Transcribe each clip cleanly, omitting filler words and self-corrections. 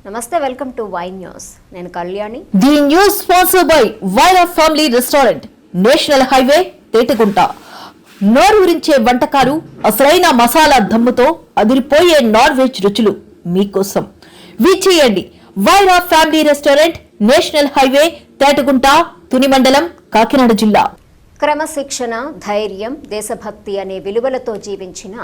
నమస్తే, welcome to Y news. నేను Kalyani. The news sponsored by Wyra family restaurant, national highway, Tetagunta. నోరూరించే వంటకాలు, అసలైన మసాలా దమ్ముతో అదిరిపోయే నాన్ వెజ్ రుచులు మీకోసం. విచ్చేయండి Wyra family restaurant, national highway, Tetagunta, Tuni మండలం, కాకినాడ జిల్లా. క్రమశిక్షణ, ధైర్యం, దేశభక్తి అనే విలువలతో జీవించిన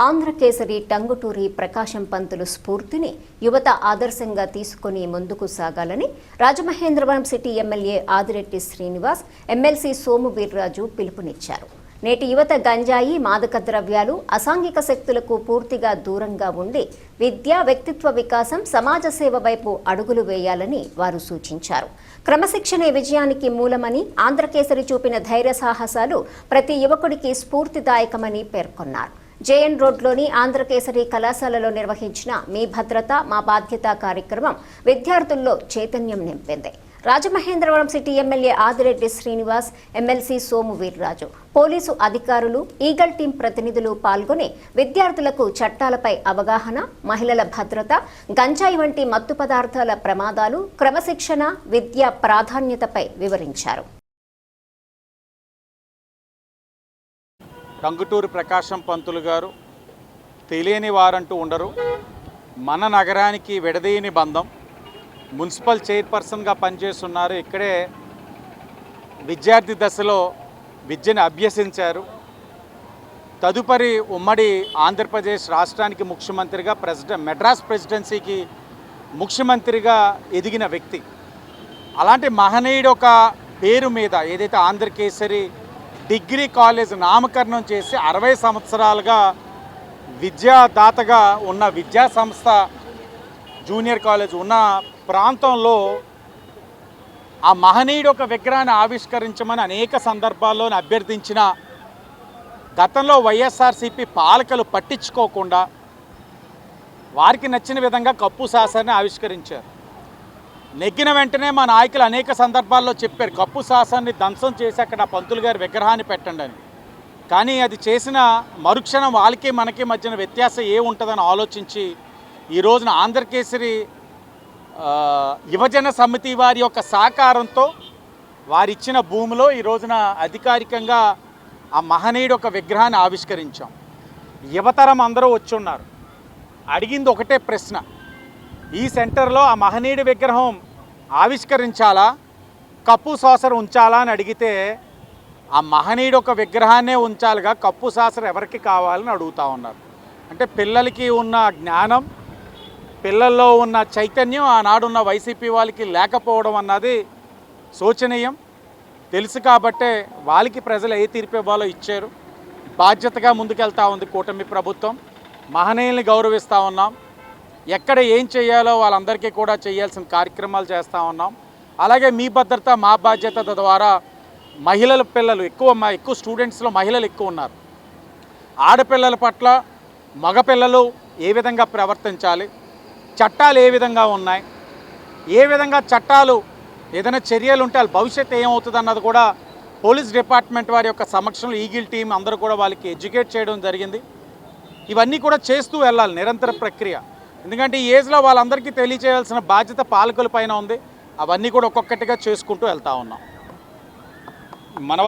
ఆంధ్రకేసరి టంగుటూరి ప్రకాశం పంతులు స్ఫూర్తిని యువత ఆదర్శంగా తీసుకుని ముందుకు సాగాలని Rajamahendravaram city MLA Adireddy Srinivas, MLC Somu Veerraju పిలుపునిచ్చారు. నేటి యువత గంజాయి, మాదక ద్రవ్యాలు, అసాంఘిక శక్తులకు పూర్తిగా దూరంగా ఉండి విద్య, వ్యక్తిత్వ వికాసం, సమాజ సేవ వైపు అడుగులు వేయాలని వారు సూచించారు. క్రమశిక్షణే విజయానికి మూలమని, ఆంధ్రకేసరి చూపిన ధైర్య సాహసాలు ప్రతి యువకుడికి స్ఫూర్తిదాయకమని పేర్కొన్నారు. జేఎన్ రోడ్లోని ఆంధ్రకేసరి కళాశాలలో నిర్వహించిన మీ భద్రత మా బాధ్యత కార్యక్రమం విద్యార్థుల్లో చైతన్యం నింపింది. Rajamahendravaram city MLA Adireddy Srinivas, MLC Somu Veerraju, police అధికారులు, ఈగల్ టీం ప్రతినిధులు పాల్గొని విద్యార్థులకు చట్టాలపై అవగాహన, మహిళల భద్రత, గంజాయి వంటి మత్తు పదార్థాల ప్రమాదాలు, క్రమశిక్షణ, విద్య ప్రాధాన్యతపై వివరించారు. టంగుటూరి ప్రకాశం పంతులు గారు తెలియని వారంటూ ఉండరు. మన నగరానికి విడదీయని బంధం. మున్సిపల్ చైర్పర్సన్గా పనిచేస్తున్నారు. ఇక్కడే విద్యార్థి దశలో విద్యను అభ్యసించారు. తదుపరి ఉమ్మడి ఆంధ్రప్రదేశ్ రాష్ట్రానికి ముఖ్యమంత్రిగా, మెడ్రాస్ ప్రెసిడెన్సీకి ముఖ్యమంత్రిగా ఎదిగిన వ్యక్తి. అలాంటి మహనీయుడు ఒక పేరు మీద ఏదైతే ఆంధ్రకేసరి డిగ్రీ కాలేజ్ నామకరణం చేసి 60 సంవత్సరాలుగా విద్యాదాతగా ఉన్న విద్యా సంస్థ, జూనియర్ కాలేజ్ ఉన్న ప్రాంతంలో ఆ మహనీయుడు ఒక విగ్రహాన్ని ఆవిష్కరించమని అనేక సందర్భాల్లో అభ్యర్థించిన గతంలో వైఎస్ఆర్సీపీ పాలకులు పట్టించుకోకుండా వారికి నచ్చిన విధంగా కప్పు శాసనాన్ని ఆవిష్కరించారు. నెగ్గిన వెంటనే మా నాయకులు అనేక సందర్భాల్లో చెప్పారు, కప్పు శాసనాన్ని ధ్వంసం చేసి అక్కడ పంతులు గారి విగ్రహాన్ని పెట్టండి అని. కానీ అది చేసిన మరుక్షణం వాళ్ళకి మనకి మధ్యన వ్యత్యాసం ఏముంటుందని ఆలోచించి ఈ రోజున ఆంధ్రకేసరి యువజన సమితి వారి యొక్క సహకారంతో వారిచ్చిన భూమిలో ఈ రోజున అధికారికంగా ఆ మహనీయుడు ఒక విగ్రహాన్ని ఆవిష్కరించాం. యువతరం అందరూ వచ్చి ఉన్నారు. అడిగింది ఒకటే ప్రశ్న, ఈ సెంటర్లో ఆ మహనీయుడి విగ్రహం ఆవిష్కరించాలా, కప్పు సాసర్ ఉంచాలా అని అడిగితే ఆ మహనీయుడు ఒక విగ్రహాన్నే ఉంచాలిగా, కప్పు సాసర్ ఎవరికి కావాలని అడుగుతూ ఉన్నారు. అంటే పిల్లలకి ఉన్న జ్ఞానం, పిల్లల్లో ఉన్న చైతన్యం ఆనాడున్న వైసీపీ వాళ్ళకి లేకపోవడం అన్నది శోచనీయం. తెలుసు కాబట్టే వాళ్ళకి ప్రజలు ఏ తీర్పు ఇవ్వాలో ఇచ్చారు. బాధ్యతగా ముందుకెళ్తూ ఉంది కూటమి ప్రభుత్వం. మహనీయుల్ని గౌరవిస్తూ ఉన్నాం. ఎక్కడ ఏం చేయాలో వాళ్ళందరికీ కూడా చేయాల్సిన కార్యక్రమాలు చేస్తూ ఉన్నాం. అలాగే మీ భద్రత మా బాధ్యత ద్వారా మహిళల పిల్లలు ఎక్కువ స్టూడెంట్స్లో మహిళలు ఎక్కువ ఉన్నారు. ఆడపిల్లల పట్ల మగపిల్లలు ఏ విధంగా ప్రవర్తించాలి, చట్టాలు ఏ విధంగా ఉన్నాయి, ఏ విధంగా చట్టాలు ఏదైనా చర్యలు ఉంటే వాళ్ళ భవిష్యత్తు ఏమవుతుంది అన్నది కూడా పోలీస్ డిపార్ట్మెంట్ వారి యొక్క సమక్షంలో ఈగిల్ టీం అందరూ కూడా వాళ్ళకి ఎడ్యుకేట్ చేయడం జరిగింది. ఇవన్నీ కూడా చేస్తూ వెళ్ళాలి, నిరంతర ప్రక్రియ. ఎందుకంటే ఈ ఏజ్లో వాళ్ళందరికీ తెలియచేయాల్సిన బాధ్యత పాలకుల పైన ఉంది. అవన్నీ కూడా ఒక్కొక్కటిగా చేసుకుంటూ వెళ్తూ ఉన్నాం. మన